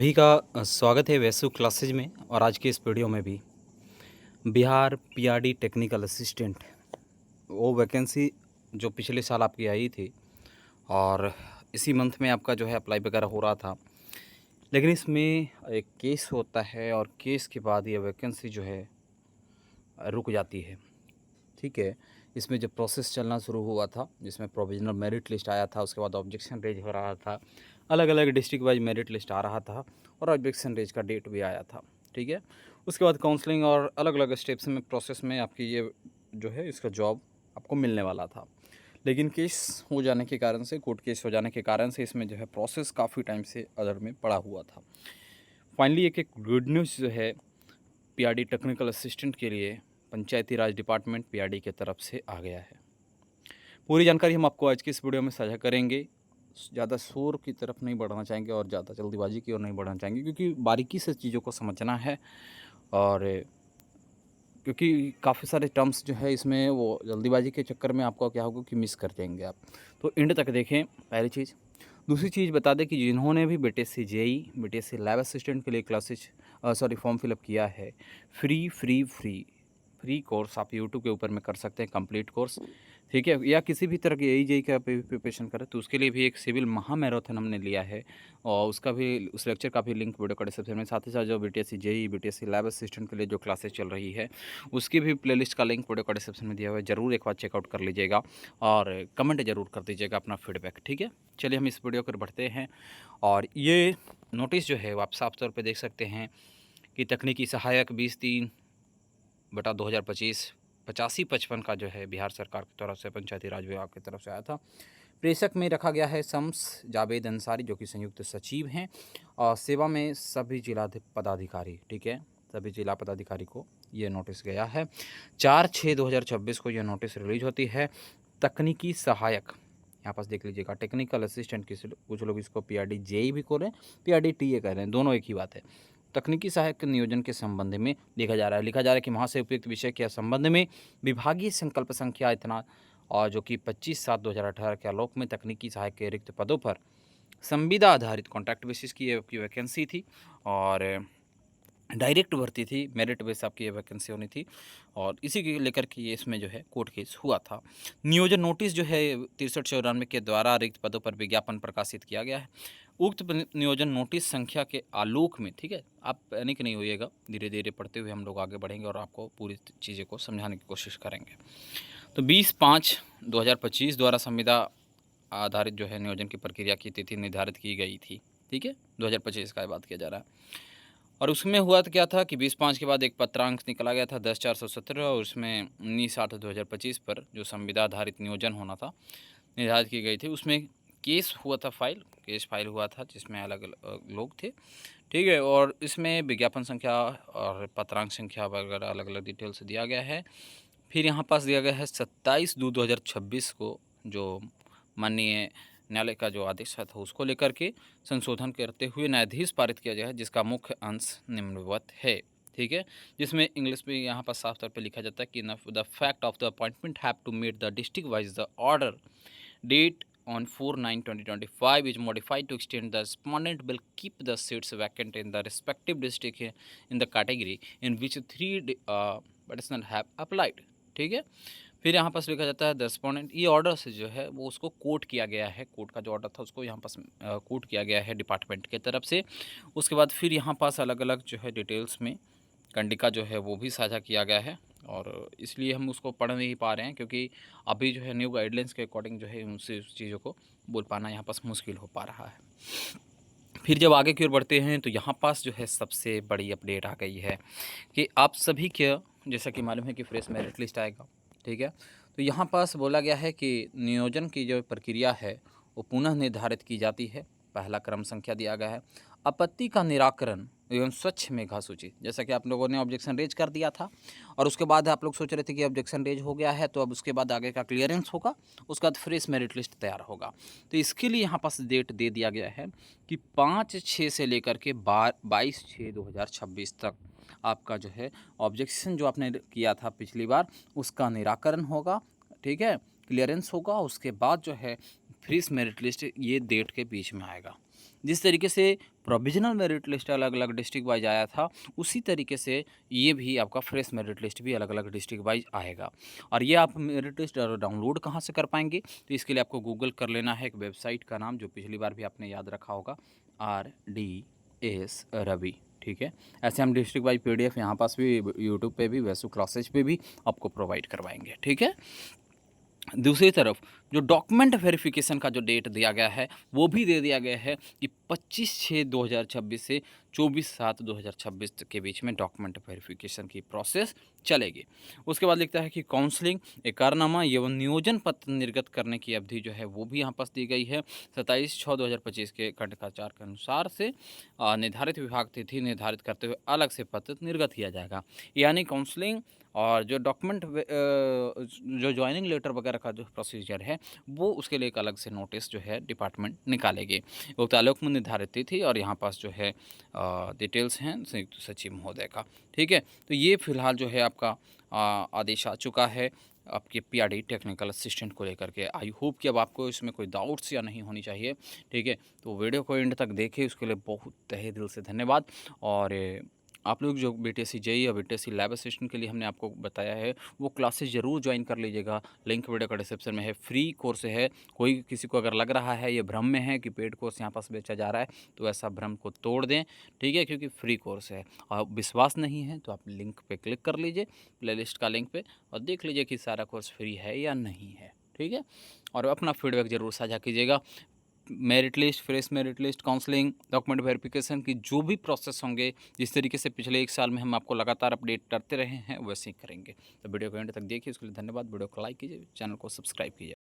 सभी का स्वागत है वैसु क्लासेज में। और आज के इस वीडियो में भी बिहार पीआरडी टेक्निकल असिस्टेंट वो वैकेंसी जो पिछले साल आपकी आई थी और इसी मंथ में आपका जो है अप्लाई वगैरह हो रहा था, लेकिन इसमें एक केस होता है और केस के बाद ये वैकेंसी जो है रुक जाती है। ठीक है, इसमें जब प्रोसेस चलना शुरू हुआ था, जिसमें प्रोविजनल मेरिट लिस्ट आया था, उसके बाद ऑब्जेक्शन रेज हो रहा था, अलग अलग डिस्ट्रिक्ट वाइज मेरिट लिस्ट आ रहा था और ऑब्जेक्शन रेज का डेट भी आया था। ठीक है, उसके बाद काउंसलिंग और अलग अलग स्टेप्स में प्रोसेस में आपकी ये जो है इसका जॉब आपको मिलने वाला था। लेकिन केस हो जाने के कारण से, कोर्ट केस हो जाने के कारण से इसमें जो है प्रोसेस काफ़ी टाइम से अदर में पड़ा हुआ था। फाइनली एक गुड न्यूज़ जो है पीआरडी टेक्निकल असिस्टेंट के लिए पंचायती राज डिपार्टमेंट पीआरडी की तरफ से आ गया है। पूरी जानकारी हम आपको आज की इस वीडियो में साझा करेंगे। ज़्यादा शोर की तरफ नहीं बढ़ना चाहेंगे और ज़्यादा जल्दीबाजी की ओर नहीं बढ़ना चाहेंगे, क्योंकि बारीकी से चीज़ों को समझना है। और क्योंकि काफ़ी सारे टर्म्स जो है इसमें वो जल्दीबाजी के चक्कर में आपको क्या होगा कि मिस कर जाएंगे आप। तो एंड तक देखें, पहली चीज़। दूसरी चीज़ बता दें कि जिन्होंने भी BTSC JE, BTSC lab assistant के लिए फॉर्म फिलअप किया है, फ्री कोर्स आप यूट्यूब के ऊपर में कर सकते हैं, कंप्लीट कोर्स। ठीक है, या किसी भी तरह की जेई जेई का प्रिपरेशन करें तो उसके लिए भी एक सिविल महा मैराथन हमने लिया है, और उसका भी, उस लेक्चर का भी लिंक वीडियो का डिस्क्रिप्शन में, साथ ही साथ जो BTSC JE, BTSC lab assistant के लिए जो क्लासेस चल रही है उसकी भी प्लेलिस्ट का लिंक वीडियो का डिस्क्रिप्शन में दिया हुआ है। ज़रूर एक बार चेकआउट कर लीजिएगा और कमेंट ज़रूर कर दीजिएगा अपना फीडबैक। ठीक है, चलिए हम इस वीडियो पर बढ़ते हैं। और ये नोटिस जो है वो आप साफ तौर पे देख सकते हैं कि तकनीकी सहायक 20/3/2025 8555 का जो है बिहार सरकार की तरफ से, पंचायती राज विभाग की तरफ से आया था। प्रेषक में रखा गया है शम्स जावेद अंसारी, जो कि संयुक्त सचिव हैं, और सेवा में सभी जिला पदाधिकारी। ठीक है, सभी जिला पदाधिकारी को ये नोटिस गया है। 4/6/2026 को यह नोटिस रिलीज होती है। तकनीकी सहायक, यहाँ पास देख लीजिएगा, टेक्निकल असिस्टेंट, कुछ लोग इसको पीआरडी जेई भी कह रहे हैं, पीआरडी टीए कह रहे हैं, दोनों एक ही बात है। तकनीकी सहायक के नियोजन के संबंध में लिखा जा रहा है कि वहाँ से उपयुक्त विषय के संबंध में विभागीय संकल्प संख्या इतना, और जो कि 25/7/2018 के आलोक में तकनीकी सहायक के रिक्त पदों पर संविदा आधारित कॉन्ट्रैक्ट बेसिस की वैकेंसी थी और डायरेक्ट भर्ती थी, मेरिट बेस आपकी ये वैकेंसी होनी थी, और इसी के लेकर के ये इसमें जो है कोर्ट केस हुआ था। नियोजन नोटिस जो है 63/94 के द्वारा रिक्त पदों पर विज्ञापन प्रकाशित किया गया है। उक्त नियोजन नोटिस संख्या के आलोक में, ठीक है, आप पैनिक नहीं होइएगा, धीरे धीरे पढ़ते हुए हम लोग आगे बढ़ेंगे और आपको पूरी चीज़ें को समझाने की कोशिश करेंगे। तो 20/5/2025 द्वारा संविदा आधारित जो है नियोजन की प्रक्रिया की तिथि निर्धारित की गई थी। ठीक है, 2025 का बात किया जा रहा है। और उसमें हुआ तो क्या था कि 20/5 के बाद एक पत्रांक निकला गया था 10/417, और उसमें 19/8/2025 पर जो संविदा आधारित नियोजन होना था, निर्धारित की गई थी। उसमें केस हुआ था, केस फाइल हुआ था, जिसमें अलग अलग लोग थे। ठीक है, और इसमें विज्ञापन संख्या और पत्रांक संख्या वगैरह अलग अलग डिटेल्स दिया गया है। फिर यहाँ पास दिया गया है 27/2/2026 को, जो माननीय न्यायालय का जो आदेश था उसको लेकर के संशोधन करते हुए न्यायाधीश पारित किया गया है, जिसका मुख्य अंश निम्नवत है। ठीक है, जिसमें इंग्लिश में यहाँ पर साफ तौर पे लिखा जाता है कि the fact of the appointment have to meet the district wise the order date on 4/9/2025 is modified to extend the respondent will keep the seats vacant in the respective district in the category in which 3 petitioners have applied। ठीक है, फिर यहाँ पास लिखा जाता है the respondent, ये order से जो है वो उसको कोट किया गया है, कोर्ट का जो ऑर्डर था उसको यहाँ पास कोट किया गया है डिपार्टमेंट के तरफ से। उसके बाद फिर यहाँ पास अलग अलग जो है डिटेल्स में कंडिका जो है वो भी साझा किया गया है, और इसलिए हम उसको पढ़ नहीं पा रहे हैं, क्योंकि अभी जो है न्यू गाइडलाइंस के अकॉर्डिंग जो है उनसे उस चीज़ों को बोल पाना यहाँ पास मुश्किल हो पा रहा है। फिर जब आगे की ओर बढ़ते हैं तो यहाँ पास जो है सबसे बड़ी अपडेट आ गई है कि आप सभी के, जैसा कि मालूम है कि फ्रेश मेरिट लिस्ट आएगा। ठीक है, तो यहाँ पास बोला गया है कि नियोजन की जो प्रक्रिया है वो पुनः निर्धारित की जाती है। पहला क्रम संख्या दिया गया है, आपत्ति का निराकरण एवं स्वच्छ मेधा सूची। जैसा कि आप लोगों ने ऑब्जेक्शन रेज कर दिया था और उसके बाद आप लोग सोच रहे थे कि ऑब्जेक्शन रेज हो गया है तो अब उसके बाद आगे का क्लियरेंस होगा, उसके बाद फ्रेश मेरिट लिस्ट तैयार होगा। तो इसके लिए यहाँ पास डेट दे दिया गया है कि 5/6 से लेकर के 22/6/2026 तक आपका जो है ऑब्जेक्शन जो आपने किया था पिछली बार उसका निराकरण होगा। ठीक है, क्लियरेंस होगा, उसके बाद जो है फ्रेश मेरिट लिस्ट ये डेट के बीच में आएगा। जिस तरीके से प्रोविजनल मेरिट लिस्ट अलग अलग डिस्ट्रिक्ट वाइज आया था, उसी तरीके से ये भी आपका फ्रेश मेरिट लिस्ट भी अलग अलग डिस्ट्रिक्ट वाइज आएगा। और ये आप मेरिट लिस्ट डाउनलोड कहाँ से कर पाएंगे, तो इसके लिए आपको गूगल कर लेना है एक वेबसाइट का नाम, जो पिछली बार भी आपने याद रखा होगा, RDS रवि। ठीक है, ऐसे हम डिस्ट्रिक्ट वाइज PDF यहाँ पास भी यूट्यूब पे भी, वैसे क्लासेज पे भी आपको प्रोवाइड करवाएंगे। ठीक है, दूसरी तरफ जो डॉक्यूमेंट वेरिफिकेशन का जो डेट दिया गया है वो भी दे दिया गया है कि 25/6/2026 से 24/7/2026 के बीच में डॉक्यूमेंट वेरिफिकेशन की प्रोसेस चलेगी। उसके बाद लिखता है कि काउंसलिंग, एकरारनामा एवं नियोजन पत्र निर्गत करने की अवधि जो है वो भी यहाँ पास दी गई है 27/6/2025 के खंड-4 के अनुसार से निर्धारित विभाग तिथि निर्धारित करते हुए अलग से पत्र निर्गत किया जाएगा। यानी काउंसलिंग और जो डॉक्यूमेंट जो ज्वाइनिंग लेटर वगैरह का जो प्रोसीजर है वो उसके लिए एक अलग से नोटिस जो है डिपार्टमेंट निकालेगी। उक्त आलोक में निर्धारित तिथि और यहाँ पास जो है डिटेल्स हैं संयुक्त सचिव महोदय का। ठीक है, तो ये फिलहाल जो है आपका आदेश आ चुका है आपके PRD टेक्निकल असिस्टेंट को लेकर के। आई होप कि अब आपको इसमें कोई डाउट्स या नहीं होनी चाहिए। ठीक है, तो वीडियो को एंड तक देखें, उसके लिए बहुत तहे दिल से धन्यवाद। और आप लोग जो BTSC JEE या BTSC लैब असिस्टेंट के लिए हमने आपको बताया है वो क्लासेस ज़रूर ज्वाइन कर लीजिएगा। लिंक वीडियो का डिस्क्रिप्शन में है, फ्री कोर्स है। कोई किसी को अगर लग रहा है ये भ्रम में है कि पेड कोर्स यहाँ पास बेचा जा रहा है, तो ऐसा भ्रम को तोड़ दें। ठीक है, क्योंकि फ्री कोर्स है। और विश्वास नहीं है तो आप लिंक पे क्लिक कर लीजिए, प्लेलिस्ट का लिंक पे, और देख लीजिए कि सारा कोर्स फ्री है या नहीं है। ठीक है, और अपना फीडबैक ज़रूर साझा कीजिएगा। Merit list, fresh merit list, counselling, document verification की जो भी प्रोसेस होंगे, जिस तरीके से पिछले 1 साल में हम आपको लगातार अपडेट करते रहे हैं, वैसे ही करेंगे। तो वीडियो को एंड तक देखिए, उसके लिए धन्यवाद। वीडियो को लाइक कीजिए, चैनल को सब्सक्राइब कीजिए।